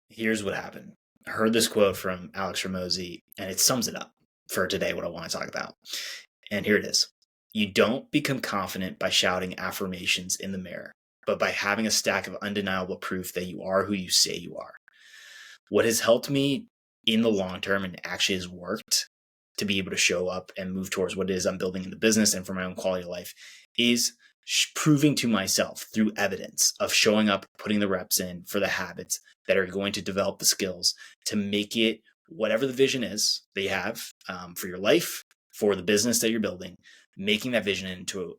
Here's what happened. I heard this quote from Alex Ramosi, and it sums it up for today, what I want to talk about. And here it is. You don't become confident by shouting affirmations in the mirror, but by having a stack of undeniable proof that you are who you say you are. What has helped me in the long term and actually has worked to be able to show up and move towards what it is I'm building in the business and for my own quality of life is proving to myself through evidence of showing up, putting the reps in for the habits that are going to develop the skills to make it whatever the vision is that you have for your life, for the business that you're building, making that vision into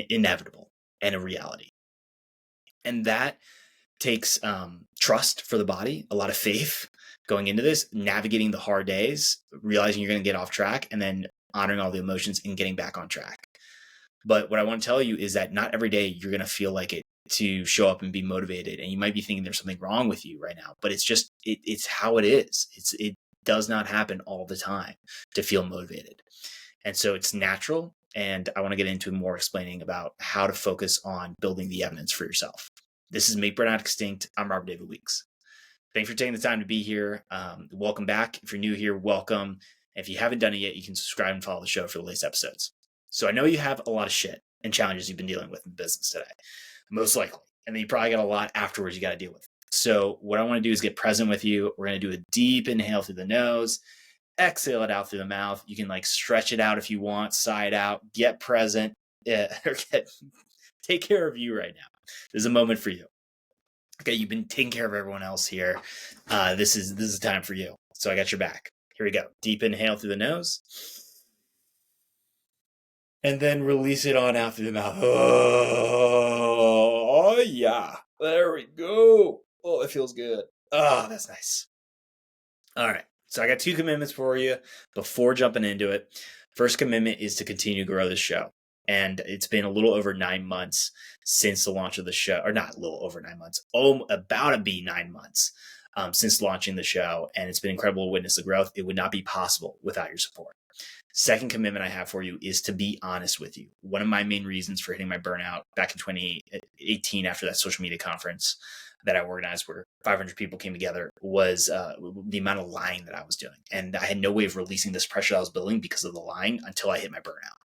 inevitable and a reality. And that takes trust for the body, a lot of faith going into this, navigating the hard days, realizing you're going to get off track, and then honoring all the emotions and getting back on track. But what I want to tell you is that not every day you're going to feel like it to show up and be motivated. And you might be thinking there's something wrong with you right now, but it's just, it's how it is. It does not happen all the time to feel motivated. And so it's natural. And I want to get into more explaining about how to focus on building the evidence for yourself. This is Make Burnout Extinct. I'm Robert David Weeks. Thanks for taking the time to be here. Welcome back. If you're new here, welcome. If you haven't done it yet, you can subscribe and follow the show for the latest episodes. So I know you have a lot of shit and challenges you've been dealing with in business today, most likely. And then you probably got a lot afterwards you got to deal with. So what I want to do is get present with you. We're going to do a deep inhale through the nose, exhale it out through the mouth. You can like stretch it out if you want, side out, get present, take care of you right now. There's a moment for you. Okay, you've been taking care of everyone else here. This is time for you. So I got your back. Here we go. Deep inhale through the nose. And then release it on out through the mouth. Oh yeah. There we go. Oh, it feels good. Oh, that's nice. All right. So I got 2 commitments for you before jumping into it. First commitment is to continue to grow this show. And it's been a little over 9 months since the launch of the show, or not a little over 9 months, about to be 9 months since launching the show. And it's been incredible to witness the growth. It would not be possible without your support. Second commitment I have for you is to be honest with you. One of my main reasons for hitting my burnout back in 2018 after that social media conference that I organized where 500 people came together was the amount of lying that I was doing. And I had no way of releasing this pressure I was building because of the lying until I hit my burnout.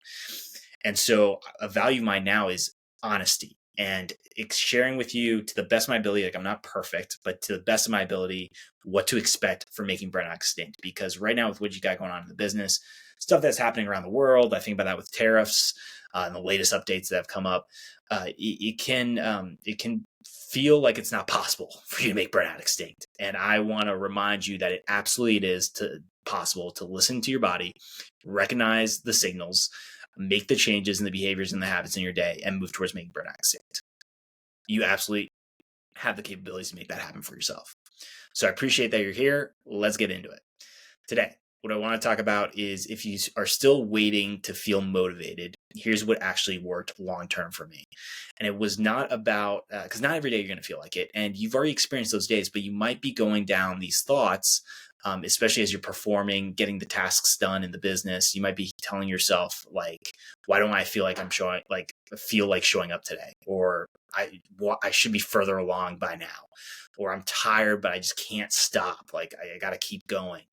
And so a value of mine now is honesty and sharing with you to the best of my ability. Like I'm not perfect, but to the best of my ability, what to expect for making burnout extinct. Because right now with what you got going on in the business, stuff that's happening around the world, I think about that with tariffs and the latest updates that have come up. It can feel like it's not possible for you to make burnout extinct. And I want to remind you that it absolutely is possible to listen to your body, recognize the signals, make the changes in the behaviors and the habits in your day, and move towards making burnout extinct. You absolutely have the capabilities to make that happen for yourself. So I appreciate that you're here. Let's get into it. Today, what I want to talk about is if you are still waiting to feel motivated, here's what actually worked long-term for me. And it was not about, because not every day you're going to feel like it. And you've already experienced those days, but you might be going down these thoughts, especially as you're performing, getting the tasks done in the business. You might be telling yourself like, why don't I feel like showing up today? Or I should be further along by now. Or I'm tired, but I just can't stop. Like I got to keep going.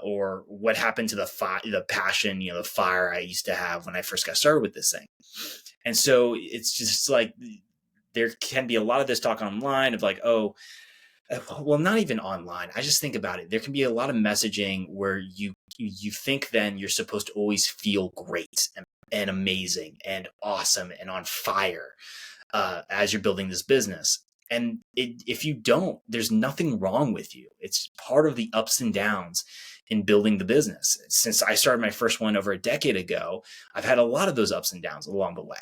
Or what happened to the passion, the fire I used to have when I first got started with this thing. And so it's just like, there can be a lot of this talk online of like, oh, well, not even online. I just think about it. There can be a lot of messaging where you think then you're supposed to always feel great and amazing and awesome and on fire as you're building this business. And if you don't, there's nothing wrong with you. It's part of the ups and downs in building the business. Since I started my first one over a decade ago, I've had a lot of those ups and downs along the way.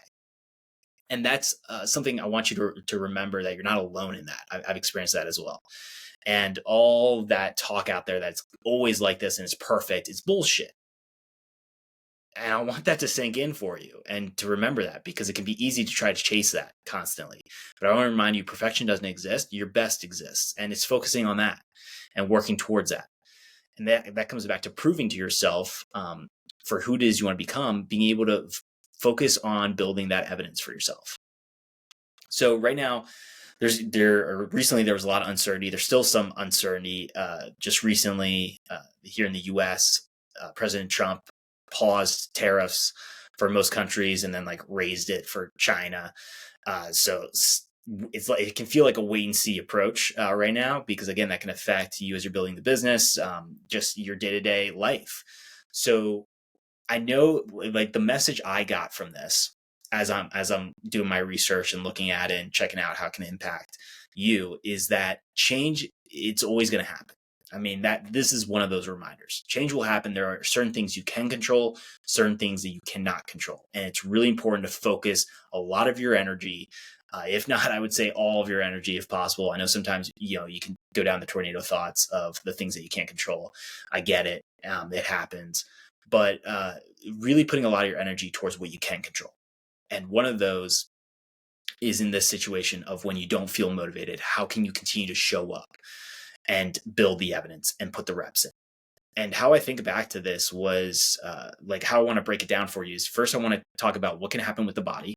And that's something I want you to remember, that you're not alone in that. I've experienced that as well. And all that talk out there that's always like this and it's perfect, it's bullshit. And I want that to sink in for you and to remember that, because it can be easy to try to chase that constantly. But I want to remind you, perfection doesn't exist. Your best exists. And it's focusing on that and working towards that. And that comes back to proving to yourself for who it is you want to become, being able to focus on building that evidence for yourself. So right now, recently there was a lot of uncertainty. There's still some uncertainty. Just recently, here in the U.S., President Trump paused tariffs for most countries and then like raised it for China. So it's like it can feel like a wait and see approach right now, because again, that can affect you as you're building the business, just your day to day life. So I know, like, the message I got from this, as I'm doing my research and looking at it and checking out how it can impact you, is that change, it's always going to happen. I mean, that this is one of those reminders. Change will happen. There are certain things you can control, certain things that you cannot control. And it's really important to focus a lot of your energy, if not, I would say all of your energy if possible. I know sometimes, you can go down the tornado thoughts of the things that you can't control. I get it. It happens. But really putting a lot of your energy towards what you can control. And one of those is in this situation of when you don't feel motivated, how can you continue to show up and build the evidence and put the reps in? And how I think back to this was like how I want to break it down for you is, first I want to talk about what can happen with the body,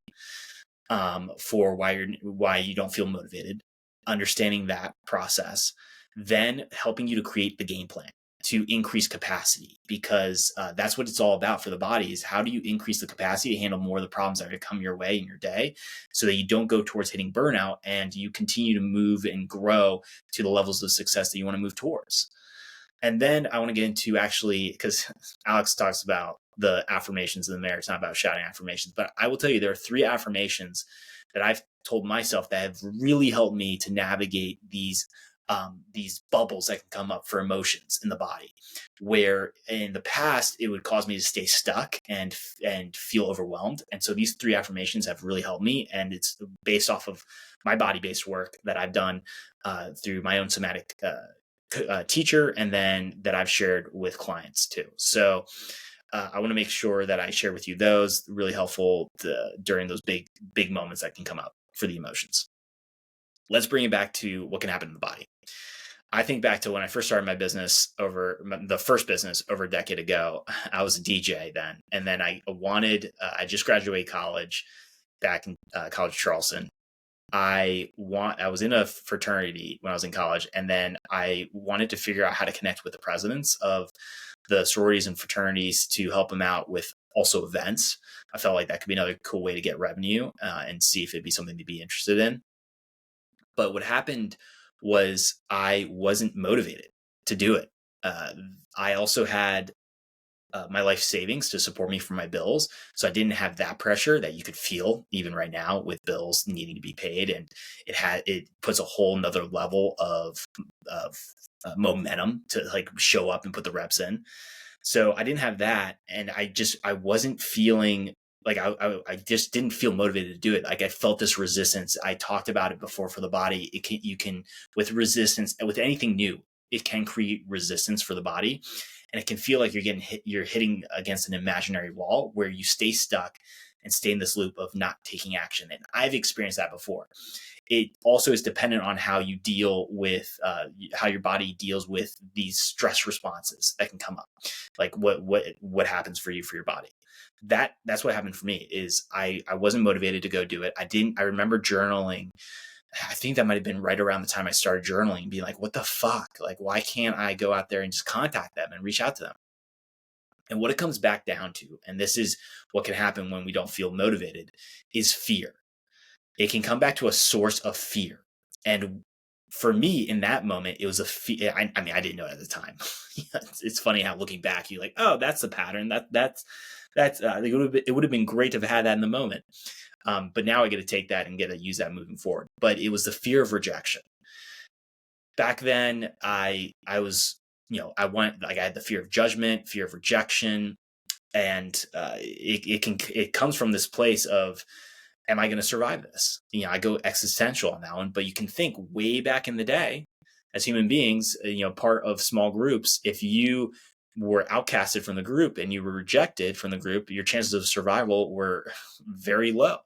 for why you don't feel motivated, understanding that process, then helping you to create the game plan to increase capacity, because that's what it's all about for the body, is how do you increase the capacity to handle more of the problems that are going to come your way in your day, so that you don't go towards hitting burnout and you continue to move and grow to the levels of success that you want to move towards. And then I want to get into, actually, because Alex talks about the affirmations in the mirror. It's not about shouting affirmations, but I will tell you, there are 3 affirmations that I've told myself that have really helped me to navigate these bubbles that can come up for emotions in the body, where in the past it would cause me to stay stuck and feel overwhelmed. And so these 3 affirmations have really helped me, and it's based off of my body-based work that I've done through my own somatic teacher, and then that I've shared with clients too. So I want to make sure that I share with you those, really helpful during those big moments that can come up for the emotions. Let's bring it back to what can happen in the body. I think back to when I first started my business, the first business over a decade ago. I was a DJ then, and then I just graduated college back in college, Charleston. I was in a fraternity when I was in college, and then I wanted to figure out how to connect with the presidents of the sororities and fraternities to help them out with also events. I felt like that could be another cool way to get revenue, and see if it'd be something to be interested in. But what happened was I wasn't motivated to do it. I also had my life savings to support me for my bills. So I didn't have that pressure that you could feel even right now with bills needing to be paid. And it puts a whole nother level of momentum to like show up and put the reps in. So I didn't have that. And I wasn't feeling like I just didn't feel motivated to do it. Like I felt this resistance. I talked about it before for the body. You can, with resistance, with anything new, it can create resistance for the body. And it can feel like you're hitting against an imaginary wall where you stay stuck and stay in this loop of not taking action. And I've experienced that before. It also is dependent on how you deal with, how your body deals with these stress responses that can come up. Like what happens for you, for your body. That's what happened for me. Is I wasn't motivated to go do it. I remember journaling. I think that might have been right around the time I started journaling, being like, what the fuck? Like, why can't I go out there and just contact them and reach out to them? And what it comes back down to, and this is what can happen when we don't feel motivated, is fear. It can come back to a source of fear. And for me in that moment, it was a fear. I mean, I didn't know it at the time. It's funny how looking back, you're like, oh, that's the pattern. It would have been great to have had that in the moment. But now I get to take that and get to use that moving forward. But it was the fear of rejection. Back then, I was, I had the fear of judgment, fear of rejection. And it comes from this place of, am I going to survive this? I go existential on that one, but you can think way back in the day as human beings, part of small groups, if you were outcasted from the group and you were rejected from the group, your chances of survival were very low.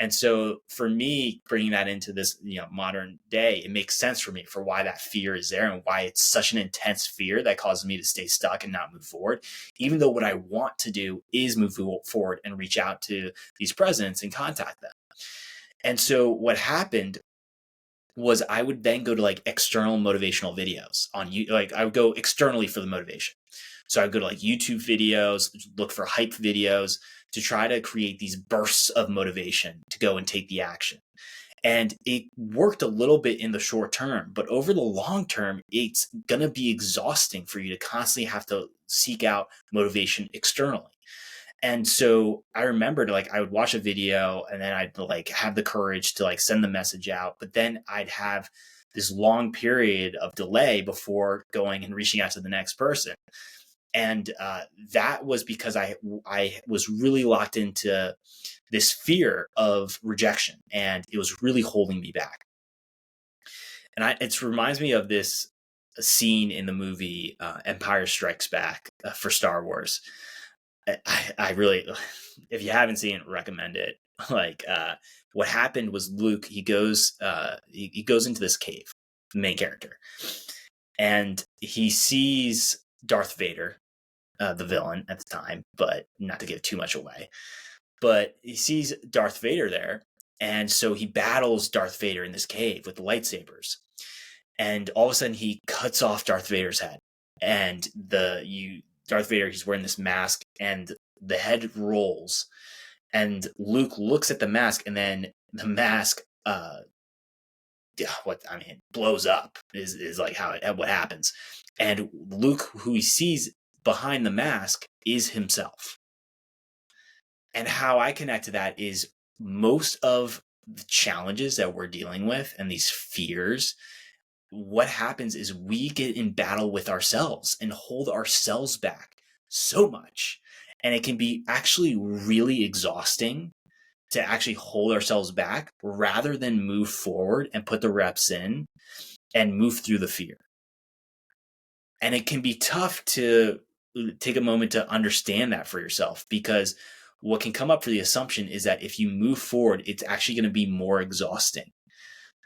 And so for me, bringing that into this, modern day, it makes sense for me for why that fear is there and why it's such an intense fear that causes me to stay stuck and not move forward, even though what I want to do is move forward and reach out to these presidents and contact them. And so what happened was I would then go to like external motivational videos on you. Like I would go externally for the motivation. So I would go to like YouTube videos, look for hype videos to try to create these bursts of motivation to go and take the action. And it worked a little bit in the short term, but over the long term, it's going to be exhausting for you to constantly have to seek out motivation externally. And so I remembered like I would watch a video and then I'd like have the courage to like send the message out, but then I'd have this long period of delay before going and reaching out to the next person. And that was because I was really locked into this fear of rejection, and it was really holding me back. And it reminds me of this scene in the movie Empire Strikes Back for Star Wars. I really, if you haven't seen it, recommend it. Like what happened was Luke, he goes into this cave, the main character, and he sees Darth Vader, the villain at the time, but not to give too much away. But he sees Darth Vader there, and so he battles Darth Vader in this cave with the lightsabers. And all of a sudden, he cuts off Darth Vader's head, and Darth Vader, he's wearing this mask, and the head rolls, and Luke looks at the mask, and then the mask, blows up is like what happens, and Luke, who he sees behind the mask, is himself. And how I connect to that is most of the challenges that we're dealing with and these fears, what happens is we get in battle with ourselves and hold ourselves back so much. And it can be actually really exhausting to actually hold ourselves back rather than move forward and put the reps in and move through the fear. And it can be tough to take a moment to understand that for yourself, because what can come up for the assumption is that if you move forward, it's actually going to be more exhausting.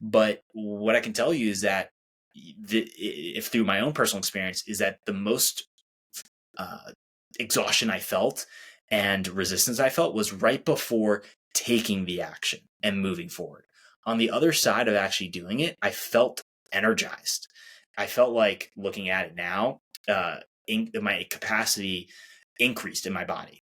But what I can tell you is that if through my own personal experience, is that the most exhaustion I felt and resistance I felt was right before taking the action and moving forward. On the other side of actually doing it, I felt energized. I felt like, looking at it now, my capacity increased in my body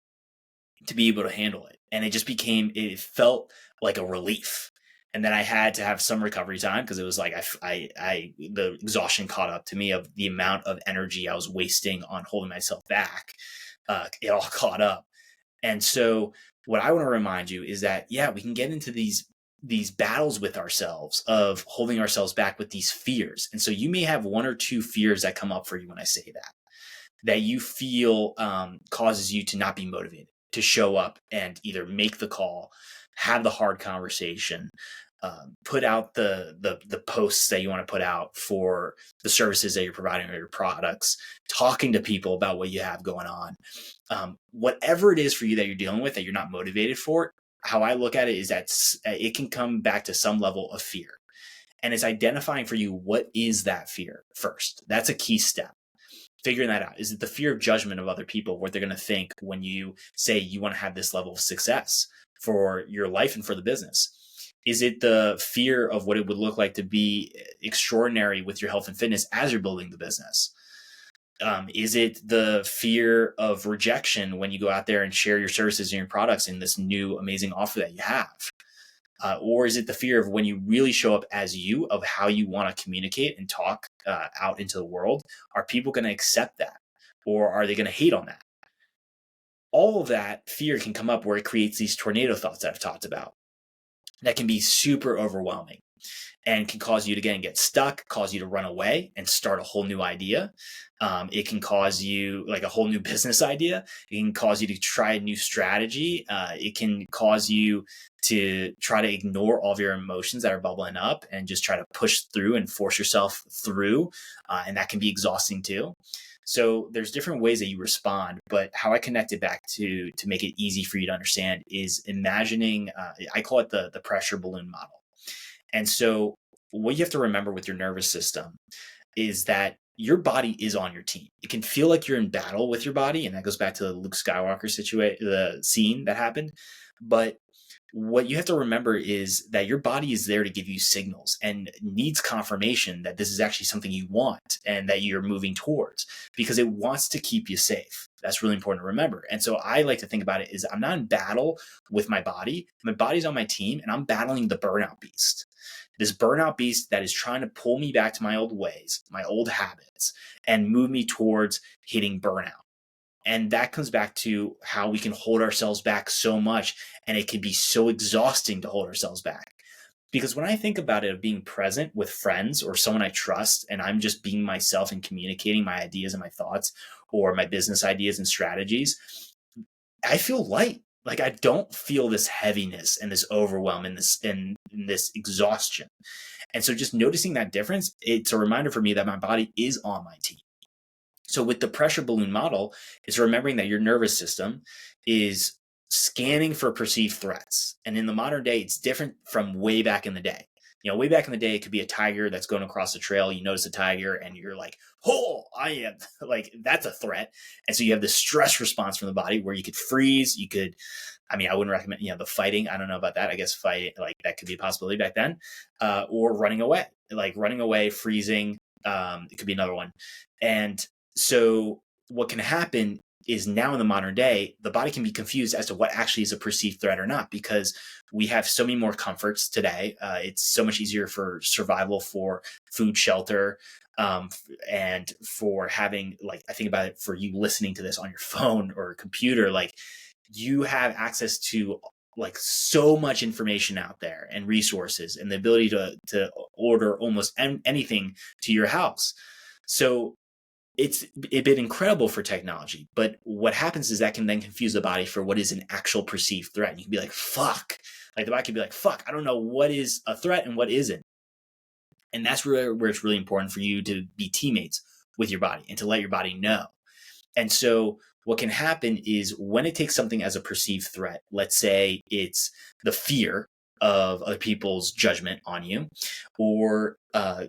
to be able to handle it. And it felt like a relief. And then I had to have some recovery time because it was like the exhaustion caught up to me of the amount of energy I was wasting on holding myself back. It all caught up. And so what I want to remind you is that, yeah, we can get into these battles with ourselves of holding ourselves back with these fears. And so you may have one or two fears that come up for you when I say that you feel causes you to not be motivated to show up and either make the call, have the hard conversation, put out the posts that you want to put out for the services that you're providing or your products, talking to people about what you have going on. Whatever it is for you that you're dealing with that you're not motivated for, how I look at it is that it can come back to some level of fear. And it's identifying for you, what is that fear first? That's a key step. Figuring that out. Is it the fear of judgment of other people, what they're going to think when you say you want to have this level of success for your life and for the business? Is it the fear of what it would look like to be extraordinary with your health and fitness as you're building the business? Is it the fear of rejection when you go out there and share your services and your products in this new amazing offer that you have? Or is it the fear of when you really show up as you, of how you want to communicate and talk out into the world? Are people going to accept that? Or are they going to hate on that? All of that fear can come up where it creates these tornado thoughts that I've talked about that can be super overwhelming and can cause you to get stuck, cause you to run away and start a whole new idea. It can cause you like a whole new business idea. It can cause you to try a new strategy. It can cause you to try to ignore all of your emotions that are bubbling up and just try to push through and force yourself through. And that can be exhausting too. So there's different ways that you respond, but how I connect it back to make it easy for you to understand is imagining, I call it the pressure balloon model. And so what you have to remember with your nervous system is that your body is on your team. It can feel like you're in battle with your body. And that goes back to the Luke Skywalker the scene that happened. But what you have to remember is that your body is there to give you signals and needs confirmation that this is actually something you want and that you're moving towards, because it wants to keep you safe. That's really important to remember. And so I like to think about it is I'm not in battle with my body. My body's on my team, and I'm battling the burnout beast. This burnout beast that is trying to pull me back to my old ways, my old habits, and move me towards hitting burnout. And that comes back to how we can hold ourselves back so much. And it can be so exhausting to hold ourselves back. Because when I think about it, of being present with friends or someone I trust, and I'm just being myself and communicating my ideas and my thoughts or my business ideas and strategies, I feel light. Like I don't feel this heaviness and this overwhelm and this exhaustion. And so just noticing that difference, it's a reminder for me that my body is on my team. So with the pressure balloon model, it's remembering that your nervous system is scanning for perceived threats. And in the modern day, it's different from way back in the day. Way back in the day, it could be a tiger that's going across the trail. You notice a tiger and you're like, oh, I am like, that's a threat. And so you have this stress response from the body where you could freeze. I wouldn't recommend, the fighting. I don't know about that. I guess fighting, like that could be a possibility back then, or running away, freezing. It could be another one. And so what can happen is now in the modern day, the body can be confused as to what actually is a perceived threat or not, because we have so many more comforts today. It's so much easier for survival, for food, shelter, and for having, like, I think about it for you listening to this on your phone or computer, like you have access to like so much information out there and resources and the ability to order almost anything to your house. So it's been incredible for technology, but what happens is that can then confuse the body for what is an actual perceived threat. And you can be like, fuck, like the body can be like, fuck, I don't know what is a threat and what isn't. And that's where it's really important for you to be teammates with your body and to let your body know. And so what can happen is when it takes something as a perceived threat, let's say it's the fear of other people's judgment on you, or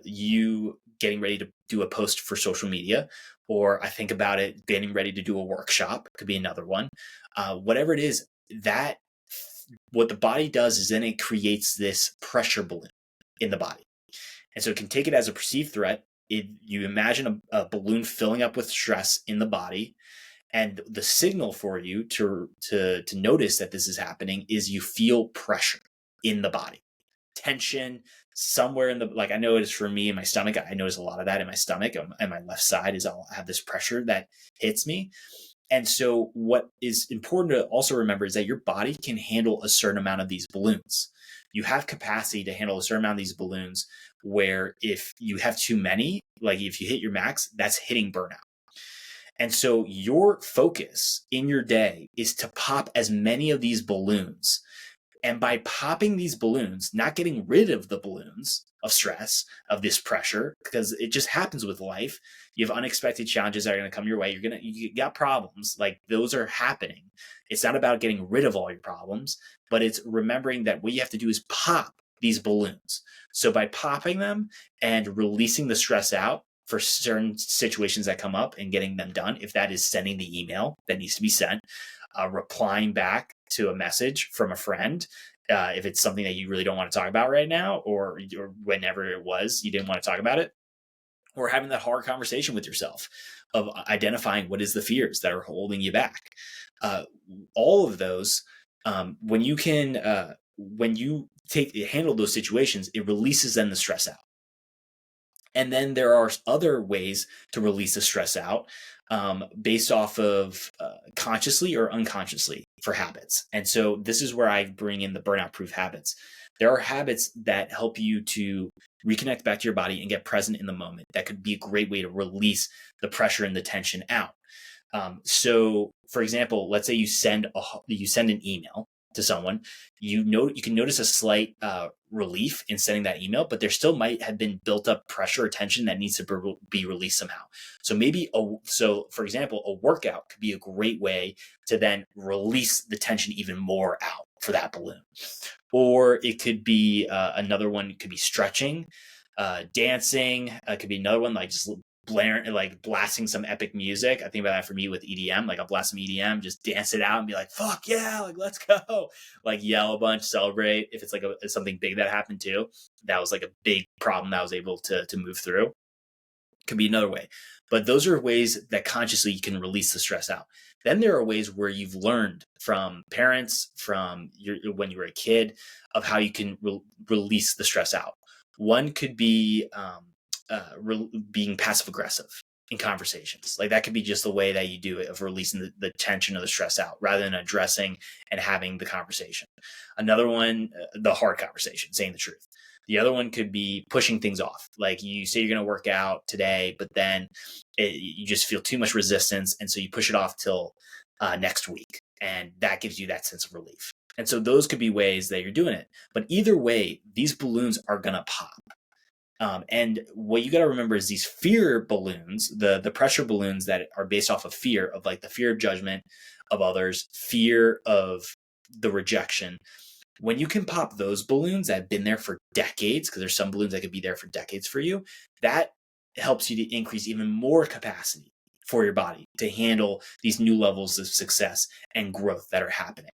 you getting ready to do a post for social media, or I think about it, getting ready to do a workshop, could be another one. Whatever it is, that what the body does is then it creates this pressure balloon in the body. And so it can take it as a perceived threat. You imagine a balloon filling up with stress in the body. And the signal for you to notice that this is happening is you feel pressure in the body, tension somewhere in the, like I know it is for me in my stomach. I notice a lot of that in my stomach, and my left side is I'll have this pressure that hits me. And so what is important to also remember is that your body can handle a certain amount of these balloons. You have capacity to handle a certain amount of these balloons, where if you have too many, like if you hit your max, that's hitting burnout. And so your focus in your day is to pop as many of these balloons. And by popping these balloons, not getting rid of the balloons of stress, of this pressure, because it just happens with life. You have unexpected challenges that are going to come your way. You got problems, like those are happening. It's not about getting rid of all your problems, but it's remembering that what you have to do is pop these balloons. So by popping them and releasing the stress out for certain situations that come up and getting them done, if that is sending the email that needs to be sent, replying back to a message from a friend, if it's something that you really don't want to talk about right now, or whenever it was you didn't want to talk about it, or having that hard conversation with yourself of identifying what is the fears that are holding you back. All of those, when you handle those situations, it releases then the stress out. And then there are other ways to release the stress out, based off of consciously or unconsciously for habits. And so this is where I bring in the burnout proof habits. There are habits that help you to reconnect back to your body and get present in the moment. That could be a great way to release the pressure and the tension out. So for example, let's say you send an email to someone, you can notice a slight relief in sending that email, but there still might have been built up pressure or tension that needs to be released somehow. So for example, a workout could be a great way to then release the tension even more out for that balloon. Or it could be another one, could be stretching, dancing, could be another one, like just blaring, like blasting some epic music. I think about that for me with EDM. Like I'll blast some EDM, just dance it out and be like, fuck yeah, like let's go. Like yell a bunch, celebrate. If it's like something big that happened too, that was like a big problem that I was able to move through. Could be another way. But those are ways that consciously you can release the stress out. Then there are ways where you've learned from parents, from when you were a kid, of how you can release the stress out. One could be being passive aggressive in conversations. Like that could be just the way that you do it, of releasing the tension or the stress out rather than addressing and having the conversation. Another one, the hard conversation, saying the truth. The other one could be pushing things off. Like you say you're going to work out today, but then you just feel too much resistance. And so you push it off till next week. And that gives you that sense of relief. And so those could be ways that you're doing it. But either way, these balloons are going to pop. And what you got to remember is these fear balloons, the pressure balloons that are based off of fear, of like the fear of judgment of others, fear of the rejection. When you can pop those balloons that have been there for decades, because there's some balloons that could be there for decades for you, that helps you to increase even more capacity for your body to handle these new levels of success and growth that are happening.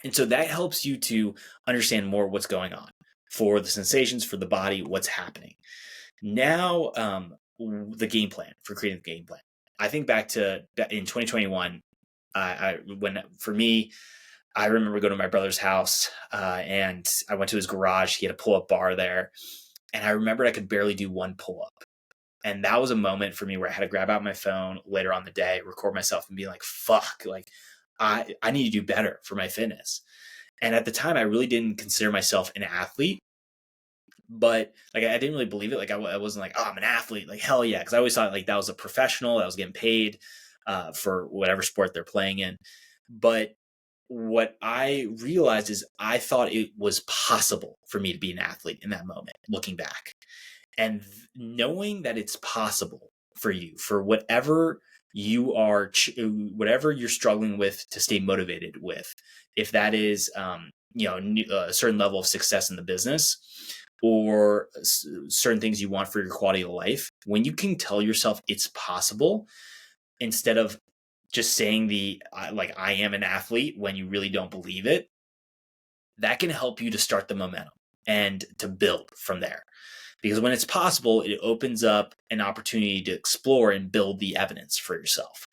And so that helps you to understand more what's going on for the sensations, for the body, what's happening. Now, the game plan, for creating the game plan. I think back to in 2021, when for me, I remember going to my brother's house and I went to his garage. He had a pull-up bar there. And I remembered I could barely do one pull-up. And that was a moment for me where I had to grab out my phone later on the day, record myself and be like, fuck, like I need to do better for my fitness. And at the time, I really didn't consider myself an athlete. But like I didn't really believe it. Like I wasn't like, oh, I'm an athlete. Like hell yeah. Because I always thought like that was a professional that was getting paid for whatever sport they're playing in. But what I realized is I thought it was possible for me to be an athlete in that moment, looking back. And knowing that it's possible for you, for whatever you are, whatever you're struggling with to stay motivated with, if that is, a certain level of success in the business or certain things you want for your quality of life, when you can tell yourself it's possible, instead of just saying like I am an athlete when you really don't believe it, that can help you to start the momentum and to build from there. Because when it's possible, it opens up an opportunity to explore and build the evidence for yourself.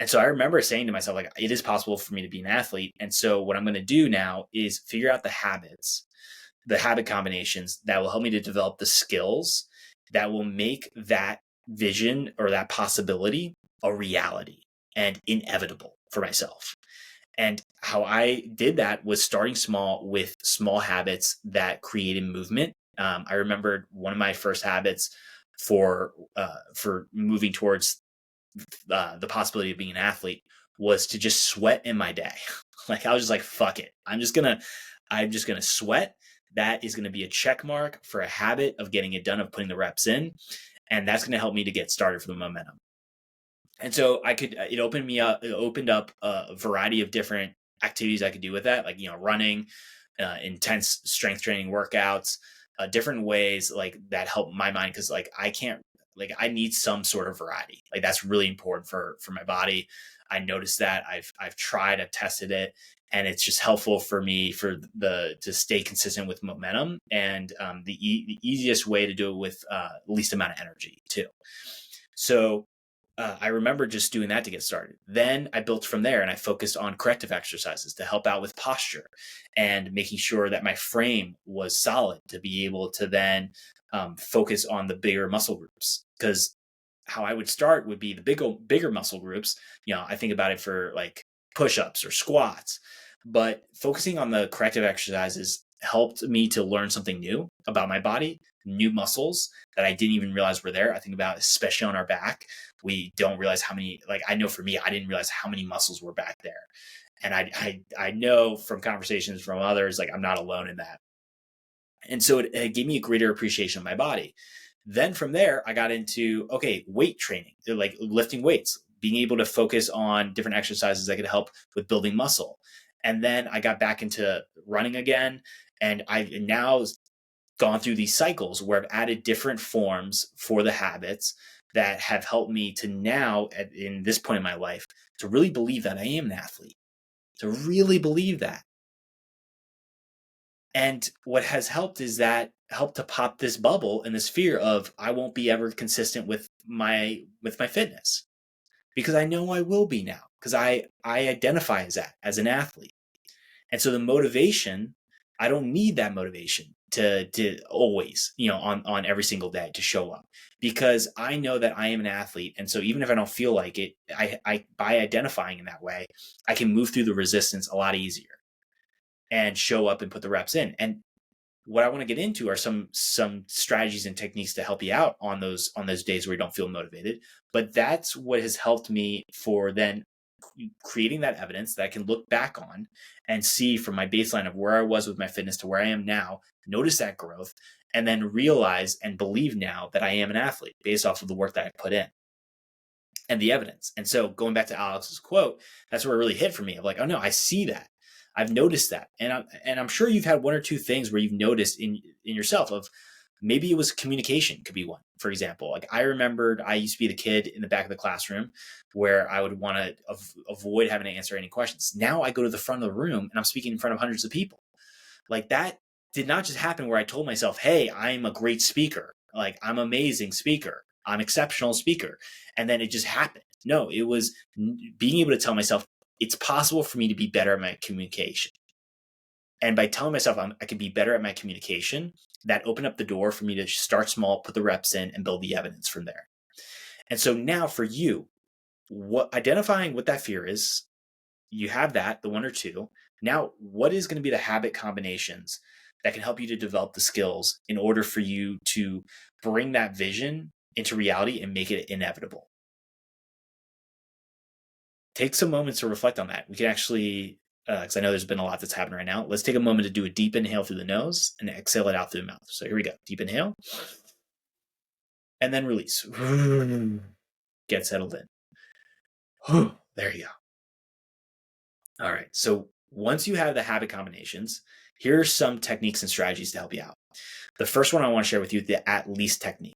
And so I remember saying to myself, like, it is possible for me to be an athlete. And so what I'm going to do now is figure out the habit combinations that will help me to develop the skills that will make that vision or that possibility a reality and inevitable for myself. And how I did that was starting small with small habits that created movement. I remembered one of my first habits for moving towards the possibility of being an athlete was to just sweat in my day. Like I was just like, fuck it. I'm just gonna sweat. That is going to be a check mark for a habit of getting it done, of putting the reps in. And that's going to help me to get started for the momentum. And so it opened up a variety of different activities I could do with that, like, running, intense strength training workouts, different ways like that help my mind. Cause like, I need some sort of variety. Like that's really important for my body. I noticed that I've tried, I've tested it, and it's just helpful for me to stay consistent with momentum, and the easiest way to do it with least amount of energy too. So I remember just doing that to get started. Then I built from there, and I focused on corrective exercises to help out with posture and making sure that my frame was solid to be able to then focus on the bigger muscle groups. Because how I would start would be the bigger muscle groups. I think about it for like push-ups or squats, but focusing on the corrective exercises helped me to learn something new about my body, new muscles that I didn't even realize were there. I think about, especially on our back, we don't realize how many, like I know for me, I didn't realize how many muscles were back there. And I know from conversations from others, like I'm not alone in that. And so it gave me a greater appreciation of my body. Then from there, I got into, weight training, like lifting weights, being able to focus on different exercises that could help with building muscle. And then I got back into running again. And I now gone through these cycles where I've added different forms for the habits that have helped me to now, in this point in my life, to really believe that I am an athlete, to really believe that. And what has helped is that helped to pop this bubble and this fear of I won't be ever consistent with my fitness, because I know I will be now, because I identify as that, as an athlete. And so the motivation, I don't need that motivation to always, on every single day to show up, because I know that I am an athlete. And so even if I don't feel like it, I by identifying in that way, I can move through the resistance a lot easier and show up and put the reps in. And what I want to get into are some strategies and techniques to help you out on those days where you don't feel motivated. But that's what has helped me for then creating that evidence that I can look back on and see from my baseline of where I was with my fitness to where I am now, notice that growth, and then realize and believe now that I am an athlete based off of the work that I put in and the evidence. And so going back to Alex's quote, that's where it really hit for me of like, oh no, I see that. I've noticed that. And I'm sure you've had one or two things where you've noticed in yourself of maybe it was communication could be one, for example. Like I remembered I used to be the kid in the back of the classroom where I would want to avoid having to answer any questions. Now I go to the front of the room and I'm speaking in front of hundreds of people. Like that did not just happen where I told myself, hey, I'm a great speaker. Like I'm an amazing speaker. I'm exceptional speaker. And then it just happened. No, it was being able to tell myself, it's possible for me to be better at my communication. And by telling myself I can be better at my communication, that opened up the door for me to start small, put the reps in, and build the evidence from there. And so now for you, identifying what that fear is, you have that, the one or two. Now, what is going to be the habit combinations that can help you to develop the skills in order for you to bring that vision into reality and make it inevitable? Take some moments to reflect on that. We can actually, because I know there's been a lot that's happening right now. Let's take a moment to do a deep inhale through the nose and exhale it out through the mouth. So here we go. Deep inhale. And then release. Get settled in. There you go. All right. So once you have the habit combinations, here are some techniques and strategies to help you out. The first one I want to share with you is the at least technique.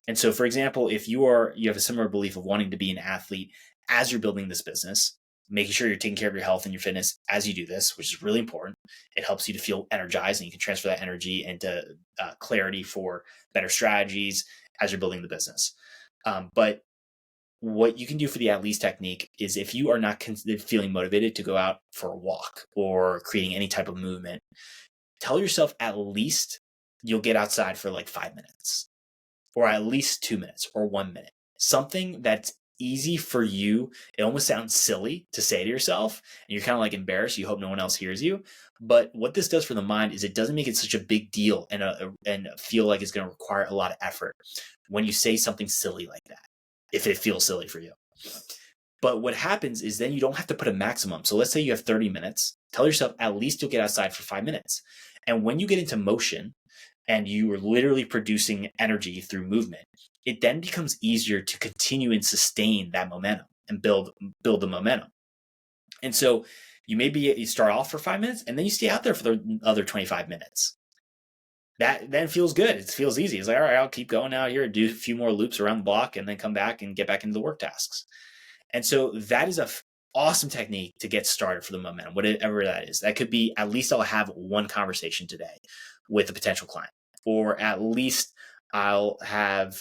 And so, for example, if you have a similar belief of wanting to be an athlete as you're building this business, making sure you're taking care of your health and your fitness as you do this, which is really important. It helps you to feel energized, and you can transfer that energy into clarity for better strategies as you're building the business. But what you can do for the at least technique is if you are not feeling motivated to go out for a walk or creating any type of movement, tell yourself at least you'll get outside for like 5 minutes, or at least 2 minutes or 1 minute. Something that's easy for you. It almost sounds silly to say to yourself, and you're kind of like embarrassed. You hope no one else hears you. But what this does for the mind is it doesn't make it such a big deal and feel like it's going to require a lot of effort when you say something silly like that, if it feels silly for you. But what happens is then you don't have to put a maximum. So let's say you have 30 minutes. Tell yourself at least you'll get outside for 5 minutes. And when you get into motion and you are literally producing energy through movement, it then becomes easier to continue and sustain that momentum and build the momentum. And so you start off for 5 minutes and then you stay out there for the other 25 minutes. That then feels good. It feels easy. It's like, all right, I'll keep going out here, do a few more loops around the block, and then come back and get back into the work tasks. And so that is a awesome technique to get started for the momentum, whatever that is. That could be at least I'll have one conversation today with a potential client, or at least I'll have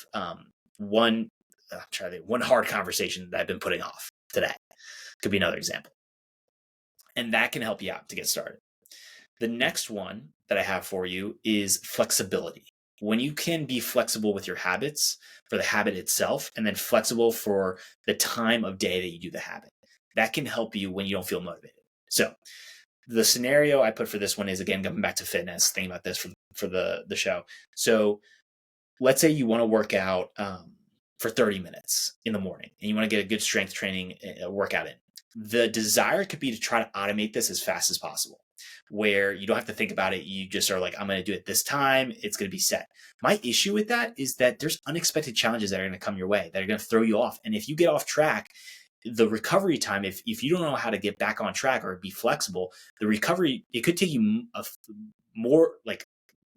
one hard conversation that I've been putting off today. Could be another example. And that can help you out to get started. The next one that I have for you is flexibility. When you can be flexible with your habits for the habit itself, and then flexible for the time of day that you do the habit, that can help you when you don't feel motivated. So the scenario I put for this one is, again, going back to fitness, thinking about this for the show. So let's say you want to work out for 30 minutes in the morning and you want to get a good strength training workout in. The desire could be to try to automate this as fast as possible, where you don't have to think about it. You just are like, I'm going to do it this time. It's going to be set. My issue with that is that there's unexpected challenges that are going to come your way that are going to throw you off. And if you get off track, the recovery time, if you don't know how to get back on track or be flexible, the recovery, it could take you more, like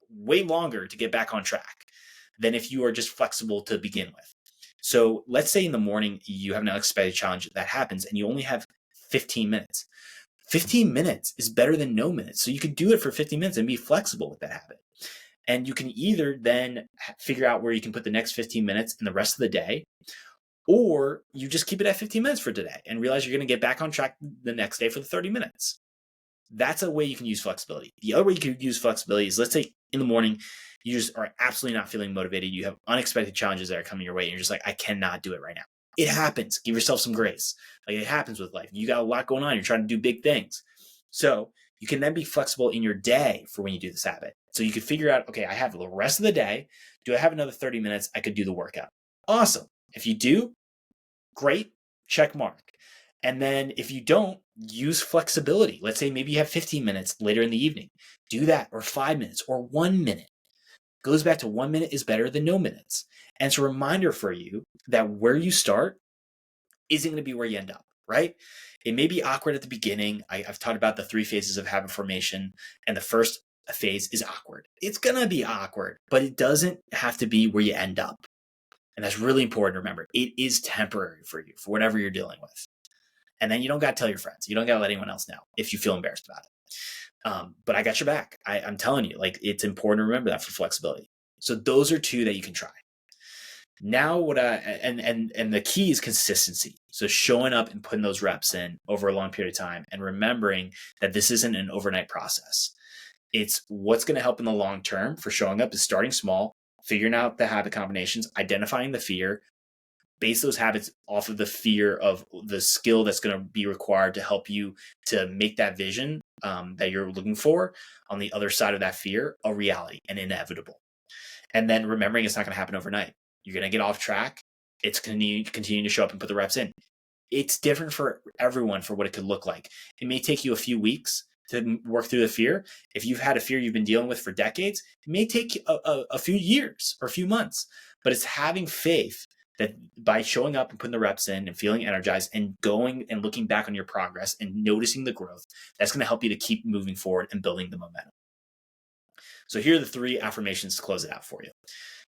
way longer to get back on track than if you are just flexible to begin with. So let's say in the morning you have an unexpected challenge that happens and you only have 15 minutes. 15 minutes is better than no minutes. So you could do it for 15 minutes and be flexible with that habit. And you can either then figure out where you can put the next 15 minutes in the rest of the day, or you just keep it at 15 minutes for today and realize you're going to get back on track the next day for the 30 minutes. That's a way you can use flexibility. The other way you can use flexibility is, let's say in the morning, you just are absolutely not feeling motivated. You have unexpected challenges that are coming your way and you're just like, I cannot do it right now. It happens. Give yourself some grace. Like, it happens with life. You got a lot going on. You're trying to do big things. So you can then be flexible in your day for when you do this habit. So you could figure out, okay, I have the rest of the day. Do I have another 30 minutes? I could do the workout. Awesome. If you do, great, check mark. And then if you don't, use flexibility. Let's say maybe you have 15 minutes later in the evening. Do that, or 5 minutes, or 1 minute. Goes back to 1 minute is better than no minutes. And it's a reminder for you that where you start isn't going to be where you end up, right? It may be awkward at the beginning. I've talked about the 3 phases of habit formation, and the first phase is awkward. It's going to be awkward, but it doesn't have to be where you end up. And that's really important to remember. It is temporary for you, for whatever you're dealing with. And then you don't got to tell your friends. You don't got to let anyone else know if you feel embarrassed about it. But I got your back. I'm telling you, like, it's important to remember that for flexibility. So those are 2 that you can try. Now and the key is consistency. So showing up and putting those reps in over a long period of time, and remembering that this isn't an overnight process. It's what's going to help in the long term for showing up is starting small, figuring out the habit combinations, identifying the fear, base those habits off of the fear of the skill that's going to be required to help you to make that vision that you're looking for on the other side of that fear a reality and inevitable. And then remembering it's not going to happen overnight. You're going to get off track. It's going to continue to show up and put the reps in. It's different for everyone for what it could look like. It may take you a few weeks to work through the fear. If you've had a fear you've been dealing with for decades, it may take a few years or a few months. But it's having faith that by showing up and putting the reps in and feeling energized and going and looking back on your progress and noticing the growth, that's going to help you to keep moving forward and building the momentum. So here are the 3 affirmations to close it out for you.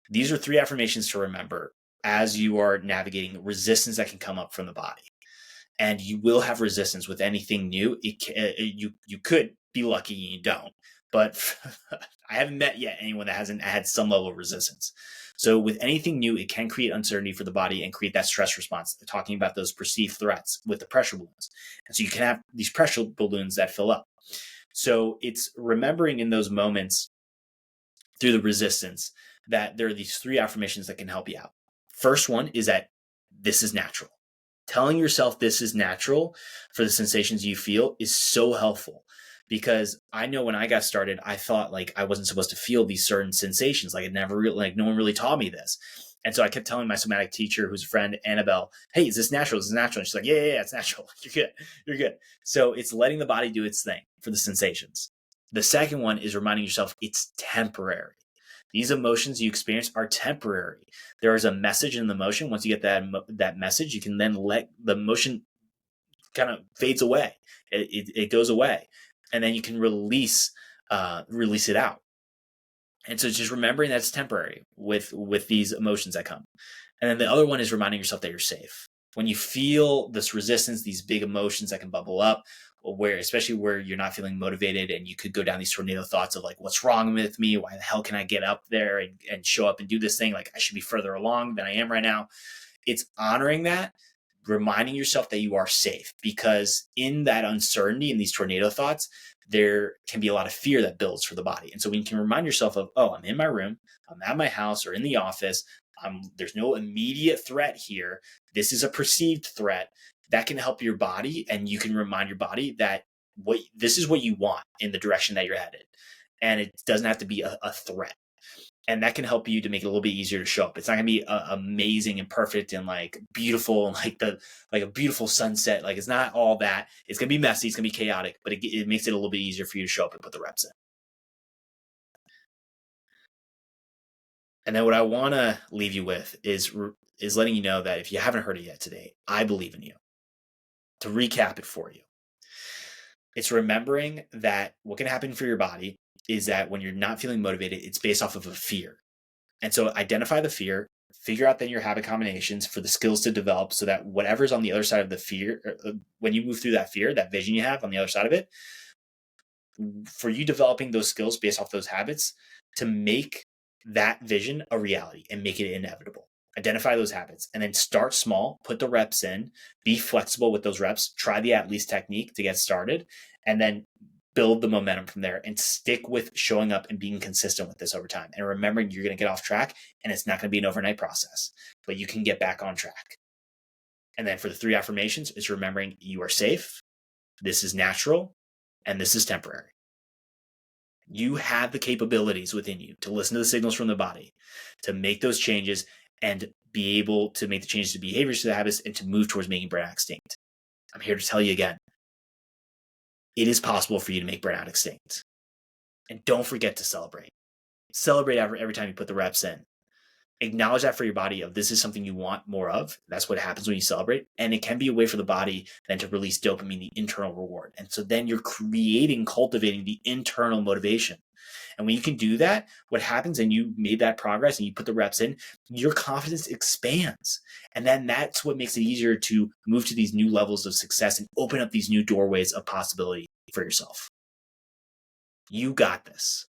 These are 3 affirmations to remember as you are navigating resistance that can come up from the body. And you will have resistance with anything new. You could be lucky and you don't, but I haven't met yet anyone that hasn't had some level of resistance. So with anything new, it can create uncertainty for the body and create that stress response. Talking about those perceived threats with the pressure balloons. And so you can have these pressure balloons that fill up. So it's remembering in those moments through the resistance that there are these 3 affirmations that can help you out. First one is that this is natural. Telling yourself this is natural for the sensations you feel is so helpful, because I know when I got started, I thought like I wasn't supposed to feel these certain sensations. Like no one really taught me this. And so I kept telling my somatic teacher, who's a friend, Annabelle, hey, is this natural? Is this natural? And she's like, yeah, it's natural. You're good. So it's letting the body do its thing for the sensations. The second one is reminding yourself it's temporary. These emotions you experience are temporary. There is a message in the emotion. Once you get that message, you can then let the emotion kind of fades away. It goes away, and then you can release it out. And so just remembering that it's temporary with these emotions that come. And then the other one is reminding yourself that you're safe. When you feel this resistance, these big emotions that can bubble up, especially where you're not feeling motivated and you could go down these tornado thoughts of like, what's wrong with me? Why the hell can I get up there and show up and do this thing? Like I should be further along than I am right now. It's honoring that, reminding yourself that you are safe, because in that uncertainty and these tornado thoughts, there can be a lot of fear that builds for the body. And so when you can remind yourself of, oh, I'm in my room, I'm at my house or in the office, there's no immediate threat here. This is a perceived threat. That can help your body, and you can remind your body that this is what you want in the direction that you're headed. And it doesn't have to be a threat. And that can help you to make it a little bit easier to show up. It's not gonna be amazing and perfect and like beautiful and like a beautiful sunset. Like it's not all that. It's gonna be messy. It's gonna be chaotic, but it makes it a little bit easier for you to show up and put the reps in. And then what I want to leave you with is letting you know that if you haven't heard it yet today, I believe in you. To recap it for you, it's remembering that what can happen for your body is that when you're not feeling motivated, it's based off of a fear. And so identify the fear, figure out then your habit combinations for the skills to develop so that whatever's on the other side of the fear, when you move through that fear, that vision you have on the other side of it, for you developing those skills based off those habits to make that vision a reality and make it inevitable. Identify those habits and then start small, put the reps in, be flexible with those reps, try the at least technique to get started, and then build the momentum from there and stick with showing up and being consistent with this over time. And remembering you're going to get off track and it's not going to be an overnight process, but you can get back on track. And then for the 3 affirmations, it's remembering you are safe, this is natural, and this is temporary. You have the capabilities within you to listen to the signals from the body, to make those changes and be able to make the changes to behaviors, to the habits, and to move towards making burnout extinct. I'm here to tell you again, it is possible for you to make burnout extinct. And don't forget to celebrate. Celebrate every time you put the reps in. Acknowledge that for your body of this is something you want more of. That's what happens when you celebrate. And it can be a way for the body then to release dopamine, the internal reward. And so then you're cultivating the internal motivation. And when you can do that, what happens and you made that progress and you put the reps in, your confidence expands. And then that's what makes it easier to move to these new levels of success and open up these new doorways of possibility for yourself. You got this.